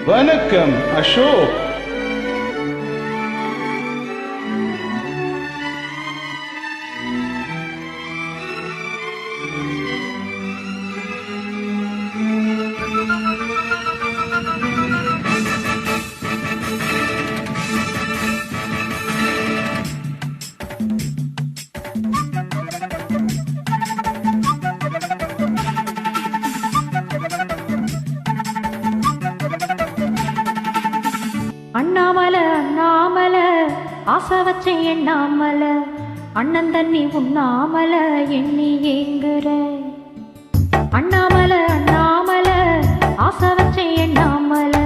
வணக்கம் அசோக். அண்ணாமலை அண்ணாமலை ஆசை வச்ச எண்ணாமலை அண்ணன் தண்ணி உண்ணாமலை எண்ணி ஏங்குற. அண்ணாமலை அண்ணாமலை ஆசை வச்ச எண்ணாமலை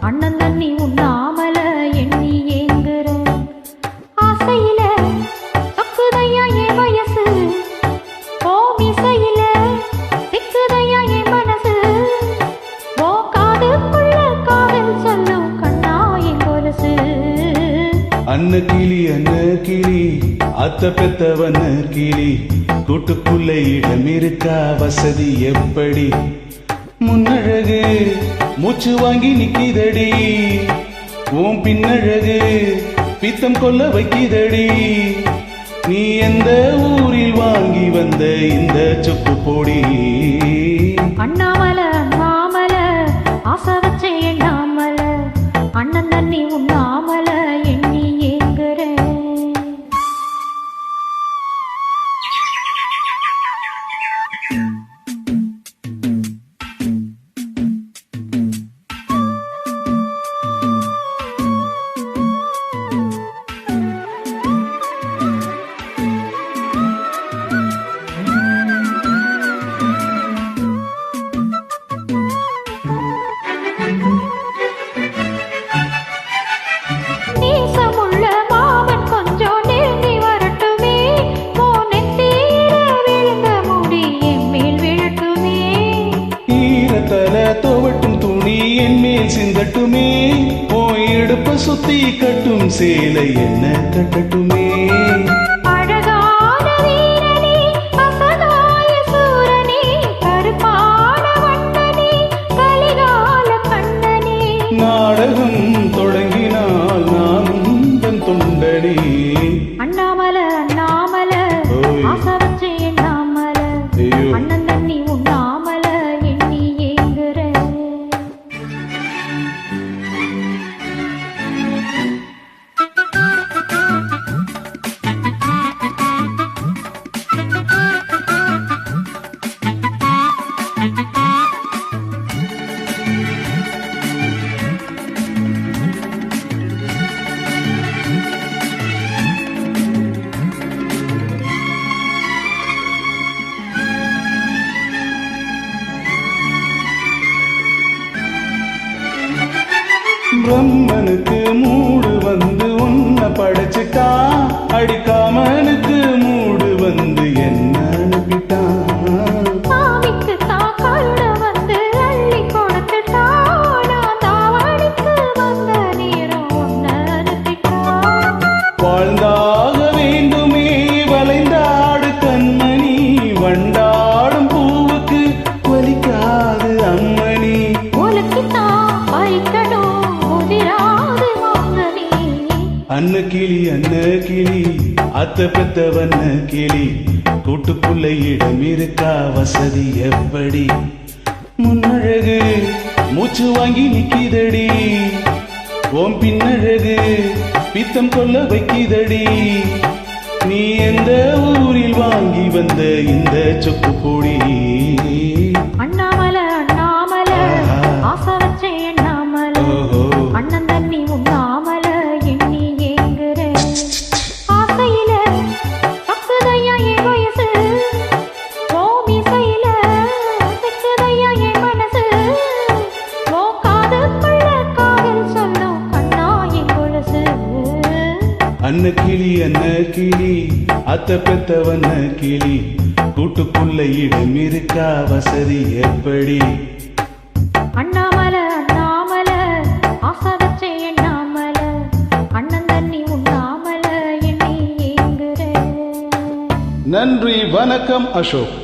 அண்ணன் தண்ணி உண்ணாமலை எண்ணி ஏங்குற. ஆசையில சொக்குதையா என் வயசு, ஓமிசையில திக்குதையா என் மனசு, ஓ காதுக்குள்ள காதல் சொல்லும் அன்ன கிளி அத்த பெத்தவன கிளி, கூட்டுக்குள்ள இடம் இருக்கா வசதி எப்படி? முன்னழகு மூச்சு வாங்கி நிக்கிதடி, ஓம் பின்னழகு பித்தம் கொல்ல வைக்கிதடி. நீ எந்த ஊரில் வாங்கி வந்த இந்த சொப்பு பொடி? அண்ணாமலை அண்ணாமலை ஆசை வச்ச எண்ணாமலை அண்ணன் தண்ணி உண்ணாமலை எண்ணி ஏங்குற. தோவட்டும் துணி என் மேல் சிந்தட்டுமே, போய் எடுப்ப சுத்தி கட்டும் சேலை என்ன கட்டட்டுமே. அழகான வீரனே அசகாய சூரனே கருப்பான வண்ணனே கலிகால கண்ணனே, நாடகம் தொடங்கினால் நானும் தன் தொண்டனே. அண்ணாமலை அண்ணாமலை ஆசை வச்ச எண்ணாமலை அண்ணன் தண்ணி உண்ணாமலை எண்ணி ஏங்குற. பிரம்மனுக்கு மூடு வந்து உன்னை படைச்சிட்டா, அடிக்காமனுக்கு மூடு வந்து என்ன அனுப்பிட்டான். சாமிக்கு தாக்காருட வந்து அள்ளி கொடுத்துட்டா, நான் தாவணிக்கு வந்த நேரம் ஒன்ன அனுப்பிட்டான். வாழ்ந்தாக வேண்டுமே வளைந்தாடு கண்மணி, வண்டாடும் பூவுக்கு வலிக்காது அம்மணி. உலக்கித்தான் பறிக்கணும் உதிராது வாங்கனே. அன்ன கிளி அத்த பெத்தவன கிளி, கூட்டுக்குள்ள இடம் இருக்கா வசதி எப்படி? முன்னழகு மூச்சு வாங்கி நிக்கிதடி, ஓம் பின்னழகு பித்தம் கொல்ல வைக்கிதடி. நீ எந்த ஊரில் வாங்கி வந்த இந்த சொப்பு பொடி? அண்ணாமலை அண்ணாமலை ஆசை வச்ச எண்ணாமலை அண்ணன் தண்ணி உண்ணாமலை எண்ணி ஏங்குற. ஆசையில பக்குதையா என் வயசு, ஓமிசையில திக்குதையா என் மனசு, ஓ காதுக்குள்ள காதல் சொல்லும் கண்ணா என் கொலுசு. அன்ன கிளி அத்த பெத்தவன கிளி, கூட்டுக்குள்ள இடம் இருக்கா வசதி எப்படி? அண்ணாமலை அண்ணாமலை ஆசை வச்ச எண்ணாமலை அண்ணன் தண்ணி உண்ணாமலை எண்ணி ஏங்குற. நன்றி, வணக்கம் அசோக்.